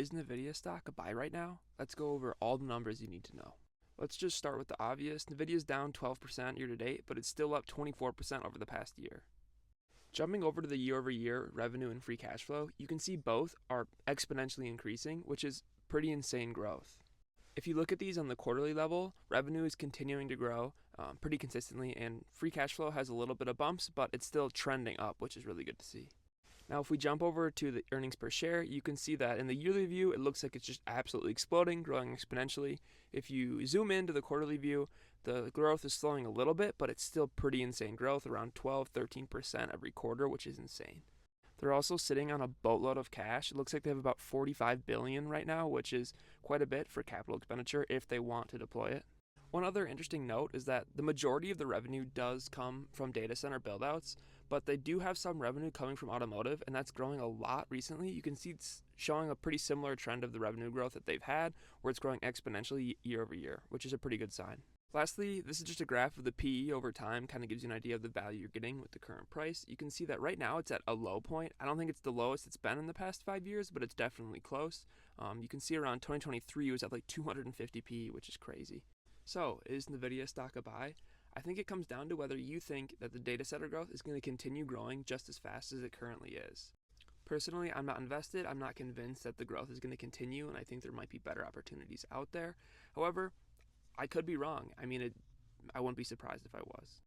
Is Nvidia stock a buy right now? Let's go over all the numbers you need to know. Let's just start with the obvious. Nvidia's down 12% year to date, but it's still up 24% over the past year. Jumping over to the year over year revenue and free cash flow, you can see both are exponentially increasing, which is pretty insane growth. If you look at these on the quarterly level, revenue is continuing to grow pretty consistently, and free cash flow has a little bit of bumps, but it's still trending up, which is really good to see. Now, if we jump over to the earnings per share, you can see that in the yearly view, it looks like it's just absolutely exploding, growing exponentially. If you zoom into the quarterly view, the growth is slowing a little bit, but it's still pretty insane growth, around 12-13% every quarter, which is insane. They're also sitting on a boatload of cash. It looks like they have about $45 billion right now, which is quite a bit for capital expenditure if they want to deploy it. One other interesting note is that the majority of the revenue does come from data center buildouts, but they do have some revenue coming from automotive, and that's growing a lot recently. You can see it's showing a pretty similar trend of the revenue growth that they've had, where it's growing exponentially year over year, which is a pretty good sign. Lastly, this is just a graph of the PE over time, kind of gives you an idea of the value you're getting with the current price. You can see that right now it's at a low point. I don't think it's the lowest it's been in the past 5 years, but it's definitely close. You can see around 2023 it was at like 250 PE, which is crazy. So, is Nvidia stock a buy? I think it comes down to whether you think that the data center growth is going to continue growing just as fast as it currently is. Personally, I'm not invested. I'm not convinced that the growth is going to continue, and I think there might be better opportunities out there. However, I could be wrong. I mean, I wouldn't be surprised if I was.